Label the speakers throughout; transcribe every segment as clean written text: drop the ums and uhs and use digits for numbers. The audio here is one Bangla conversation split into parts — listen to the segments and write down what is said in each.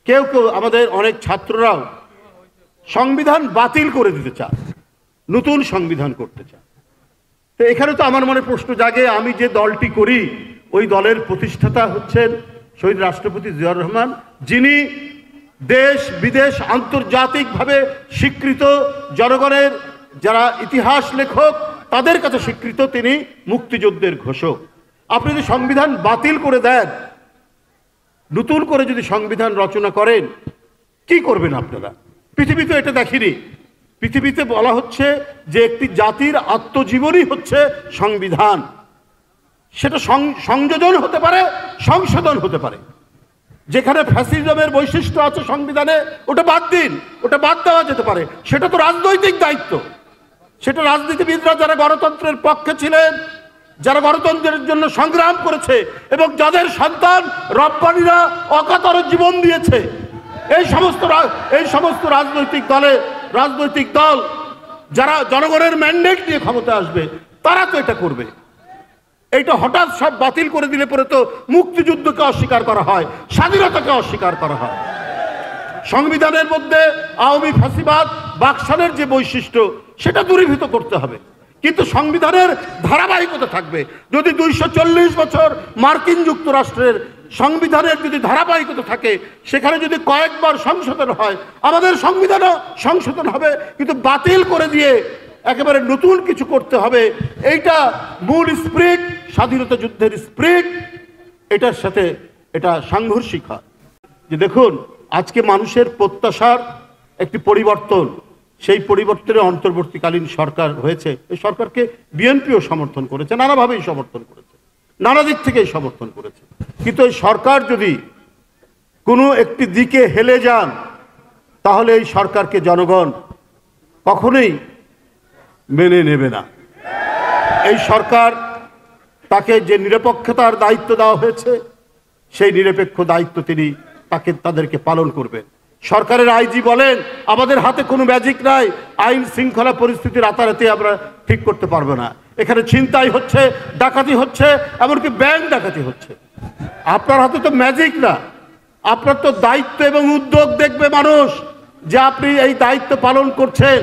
Speaker 1: কেউ কেউ আমাদের অনেক ছাত্ররাও সংবিধান বাতিল করে দিতে চায়, নতুন সংবিধান করতে চায়। তো এখানে তো আমার মনে প্রশ্ন জাগে, আমি যে দলটি করি ওই দলের প্রতিষ্ঠাতা হচ্ছেন শহীদ রাষ্ট্রপতি জিয়াউর রহমান, যিনি দেশ বিদেশ আন্তর্জাতিকভাবে স্বীকৃত, জনগণের যারা ইতিহাস লেখক তাদের কাছে স্বীকৃত তিনি মুক্তিযুদ্ধের ঘোষক। আপনি যদি সংবিধান বাতিল করে দেন, নতুন করে যদি সংবিধান রচনা করেন, কি করবেন আপনারা? পৃথিবীতে এটা দেখিনি। পৃথিবীতে বলা হচ্ছে যে একটি জাতির আত্মজীবনী হচ্ছে সংবিধান। সেটা সংযোজন হতে পারে, সংশোধন হতে পারে। যেখানে ফ্যাসিজমের বৈশিষ্ট্য আছে সংবিধানে, ওটা বাদ দিন, ওটা বাদ দেওয়া যেতে পারে। সেটা তো রাজনৈতিক দায়িত্ব। সেটা রাজনীতিবিদরা যারা গণতন্ত্রের পক্ষে ছিলেন, যারা গণতন্ত্রের জন্য সংগ্রাম করেছে এবং যাদের সন্তান রপ্তানিরা অকাতরে জীবন দিয়েছে, এই সমস্ত রাজনৈতিক দল যারা জনগণের ম্যান্ডেট নিয়ে ক্ষমতা আসবে, তারা তো এটা করবে। এইটা হঠাৎ সব বাতিল করে দিলে পরে তো মুক্তিযুদ্ধকে অস্বীকার করা হয়, স্বাধীনতাকে অস্বীকার করা হয়। সংবিধানের মধ্যে আওয়ামী ফ্যাসিবাদ বাকশালের যে বৈশিষ্ট্য সেটা দূরীভূত করতে হবে, কিন্তু সংবিধানের ধারাবাহিকতা থাকবে। যদি 240 বছর মার্কিন যুক্তরাষ্ট্রের সংবিধানের যদি ধারাবাহিকতা থাকে, সেখানে যদি কয়েকবার সংশোধন হয়, আমাদের সংবিধানও সংশোধন হবে। কিন্তু বাতিল করে দিয়ে একেবারে নতুন কিছু করতে হবে, এইটা মূল স্পিরিট, স্বাধীনতা যুদ্ধের স্পিরিট, এটার সাথে এটা সাংঘর্ষিক হয়। যে দেখুন, আজকে মানুষের প্রত্যাশার একটি পরিবর্তন, সেই পরিবর্তনে অন্তর্বর্তীকালীন সরকার হয়েছে। এই সরকারকে বিএনপিও সমর্থন করেছে, নানাভাবেই সমর্থন করেছে, নানা দিক থেকেই সমর্থন করেছে। কিন্তু এই সরকার যদি কোনো একটি দিকে হেলে যান, তাহলে এই সরকারকে জনগণ কখনোই মেনে নেবে না। এই সরকার, তাকে যে নিরপেক্ষতার দায়িত্ব দেওয়া হয়েছে, সেই নিরপেক্ষ দায়িত্ব তিনি তাদেরকে পালন করবেন। সরকারের আইজি বলেন, আমাদের হাতে কোনো ম্যাজিক নাই, আইন শৃঙ্খলা পরিস্থিতি রাতারাতি আমরা ঠিক করতে পারবো না। এখানে ছিনতাই হচ্ছে, ডাকাতি হচ্ছে, এমনকি ব্যাংক ডাকাতি হচ্ছে। আপনার হাতে তো ম্যাজিক না, আপনার তো দায়িত্ব এবং উদ্যোগ দেখবে মানুষ যে আপনি এই দায়িত্ব পালন করছেন।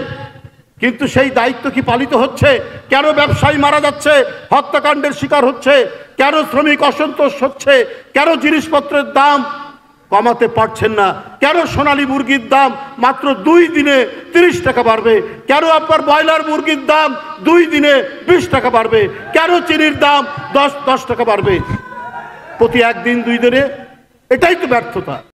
Speaker 1: কিন্তু সেই দায়িত্ব কি পালিত হচ্ছে? কেন ব্যবসায়ী মারা যাচ্ছে, হত্যাকাণ্ডের শিকার হচ্ছে? কেন শ্রমিক অসন্তোষ হচ্ছে? কেন জিনিসপত্রের দাম কমাতে পারছেন না? কেন সোনালী মুরগির দাম মাত্র 2 দিনে 30 টাকা বাড়বে? কেন আপনার ব্রয়লার মুরগির দাম 2 দিনে 20 টাকা বাড়বে? কেন চিনির দাম 10 টাকা বাড়বে প্রতি 1 দিন 2 দিনে? এটাই তো ব্যর্থতা।